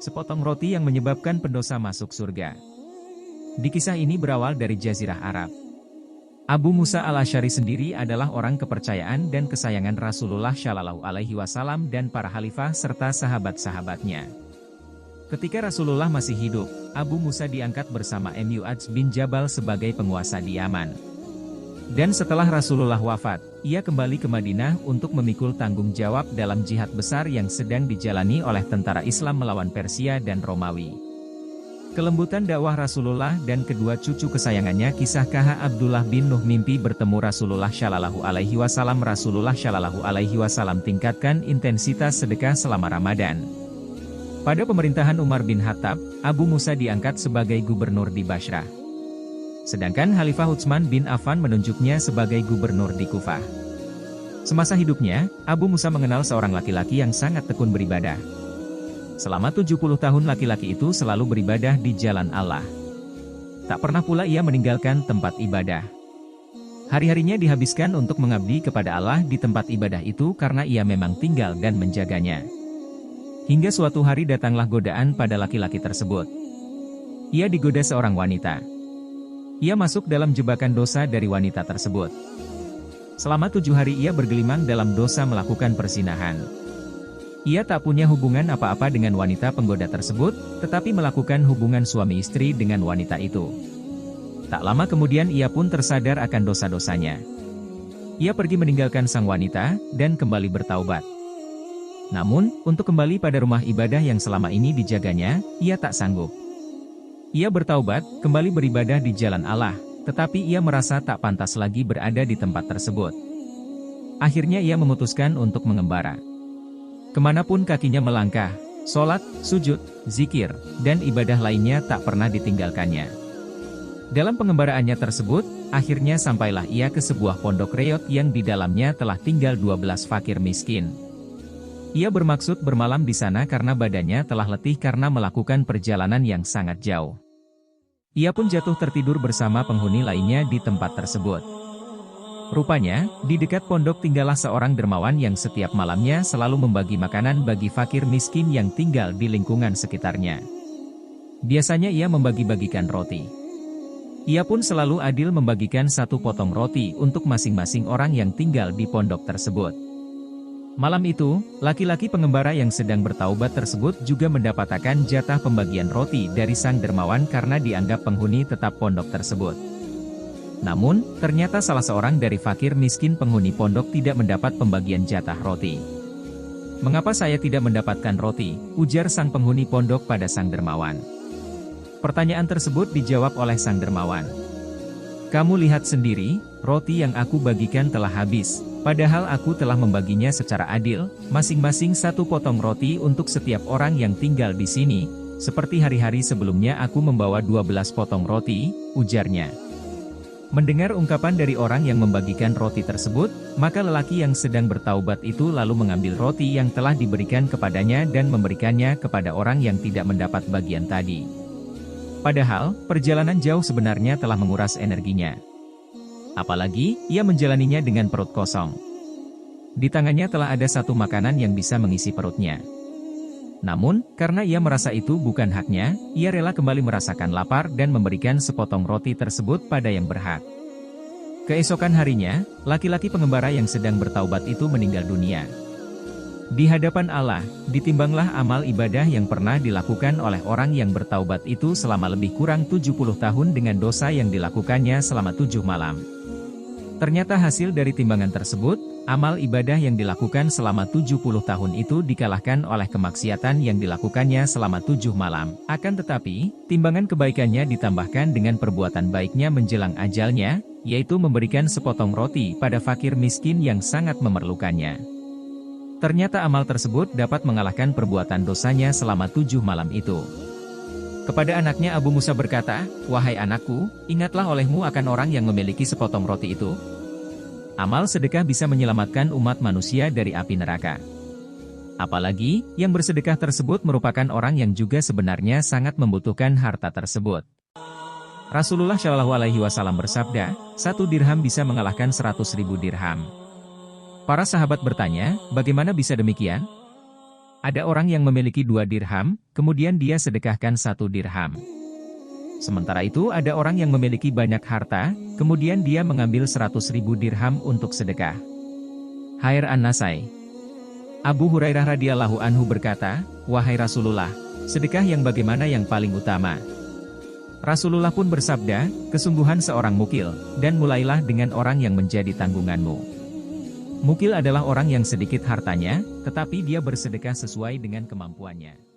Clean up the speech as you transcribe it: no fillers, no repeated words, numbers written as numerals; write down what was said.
sepotong roti yang menyebabkan pendosa masuk surga. Di kisah ini berawal dari Jazirah Arab. Abu Musa al-Asy'ari sendiri adalah orang kepercayaan dan kesayangan Rasulullah Shallallahu Alaihi Wasallam dan para khalifah serta sahabat-sahabatnya. Ketika Rasulullah masih hidup, Abu Musa diangkat bersama Mu'adz bin Jabal sebagai penguasa di Yaman. Dan setelah Rasulullah wafat, ia kembali ke Madinah untuk memikul tanggung jawab dalam jihad besar yang sedang dijalani oleh tentara Islam melawan Persia dan Romawi. Kelembutan dakwah Rasulullah dan kedua cucu kesayangannya kisah KH Abdullah bin Nuh mimpi bertemu Rasulullah Shallallahu Alaihi Wasallam. Rasulullah Shallallahu Alaihi Wasallam tingkatkan intensitas sedekah selama Ramadan. Pada pemerintahan Umar bin Khattab, Abu Musa diangkat sebagai gubernur di Bashrah. Sedangkan Khalifah Utsman bin Affan menunjuknya sebagai gubernur di Kufah. Semasa hidupnya, Abu Musa mengenal seorang laki-laki yang sangat tekun beribadah. Selama 70 tahun laki-laki itu selalu beribadah di jalan Allah. Tak pernah pula ia meninggalkan tempat ibadah. Hari-harinya dihabiskan untuk mengabdi kepada Allah di tempat ibadah itu karena ia memang tinggal dan menjaganya. Hingga suatu hari datanglah godaan pada laki-laki tersebut. Ia digoda seorang wanita. Ia masuk dalam jebakan dosa dari wanita tersebut. Selama 7 hari ia bergelimang dalam dosa melakukan perzinahan. Ia tak punya hubungan apa-apa dengan wanita penggoda tersebut, tetapi melakukan hubungan suami istri dengan wanita itu. Tak lama kemudian ia pun tersadar akan dosa-dosanya. Ia pergi meninggalkan sang wanita, dan kembali bertaubat. Namun, untuk kembali pada rumah ibadah yang selama ini dijaganya, ia tak sanggup. Ia bertaubat, kembali beribadah di jalan Allah, tetapi ia merasa tak pantas lagi berada di tempat tersebut. Akhirnya ia memutuskan untuk mengembara. Kemanapun kakinya melangkah, sholat, sujud, zikir, dan ibadah lainnya tak pernah ditinggalkannya. Dalam pengembaraannya tersebut, akhirnya sampailah ia ke sebuah pondok reot yang di dalamnya telah tinggal 12 fakir miskin. Ia bermaksud bermalam di sana karena badannya telah letih karena melakukan perjalanan yang sangat jauh. Ia pun jatuh tertidur bersama penghuni lainnya di tempat tersebut. Rupanya, di dekat pondok tinggallah seorang dermawan yang setiap malamnya selalu membagi makanan bagi fakir miskin yang tinggal di lingkungan sekitarnya. Biasanya ia membagi-bagikan roti. Ia pun selalu adil membagikan 1 potong roti untuk masing-masing orang yang tinggal di pondok tersebut. Malam itu, laki-laki pengembara yang sedang bertaubat tersebut juga mendapatkan jatah pembagian roti dari sang dermawan karena dianggap penghuni tetap pondok tersebut. Namun, ternyata salah seorang dari fakir miskin penghuni pondok tidak mendapat pembagian jatah roti. "Mengapa saya tidak mendapatkan roti?" ujar sang penghuni pondok pada sang dermawan. Pertanyaan tersebut dijawab oleh sang dermawan. "Kamu lihat sendiri, roti yang aku bagikan telah habis, padahal aku telah membaginya secara adil, masing-masing 1 potong roti untuk setiap orang yang tinggal di sini, seperti hari-hari sebelumnya aku membawa 12 potong roti," ujarnya. Mendengar ungkapan dari orang yang membagikan roti tersebut, maka lelaki yang sedang bertaubat itu lalu mengambil roti yang telah diberikan kepadanya dan memberikannya kepada orang yang tidak mendapat bagian tadi. Padahal, perjalanan jauh sebenarnya telah menguras energinya. Apalagi, ia menjalaninya dengan perut kosong. Di tangannya telah ada 1 makanan yang bisa mengisi perutnya. Namun, karena ia merasa itu bukan haknya, ia rela kembali merasakan lapar dan memberikan sepotong roti tersebut pada yang berhak. Keesokan harinya, laki-laki pengembara yang sedang bertaubat itu meninggal dunia. Di hadapan Allah, ditimbanglah amal ibadah yang pernah dilakukan oleh orang yang bertaubat itu selama lebih kurang 70 tahun dengan dosa yang dilakukannya selama 7 malam. Ternyata hasil dari timbangan tersebut, amal ibadah yang dilakukan selama 70 tahun itu dikalahkan oleh kemaksiatan yang dilakukannya selama 7 malam. Akan tetapi, timbangan kebaikannya ditambahkan dengan perbuatan baiknya menjelang ajalnya, yaitu memberikan sepotong roti pada fakir miskin yang sangat memerlukannya. Ternyata amal tersebut dapat mengalahkan perbuatan dosanya selama 7 malam itu. Kepada anaknya Abu Musa berkata, "Wahai anakku, ingatlah olehmu akan orang yang memiliki sepotong roti itu. Amal sedekah bisa menyelamatkan umat manusia dari api neraka. Apalagi, yang bersedekah tersebut merupakan orang yang juga sebenarnya sangat membutuhkan harta tersebut." Rasulullah Shallallahu Alaihi Wasallam bersabda, 1 dirham bisa mengalahkan 100.000 dirham. Para sahabat bertanya, bagaimana bisa demikian? Ada orang yang memiliki 2 dirham, kemudian dia sedekahkan 1 dirham. Sementara itu ada orang yang memiliki banyak harta, kemudian dia mengambil 100.000 dirham untuk sedekah. Khair An-Nasai. Abu Hurairah radhiyallahu anhu berkata, "Wahai Rasulullah, sedekah yang bagaimana yang paling utama?" Rasulullah pun bersabda, "Kesungguhan seorang mukil, dan mulailah dengan orang yang menjadi tanggunganmu." Mukil adalah orang yang sedikit hartanya, tetapi dia bersedekah sesuai dengan kemampuannya.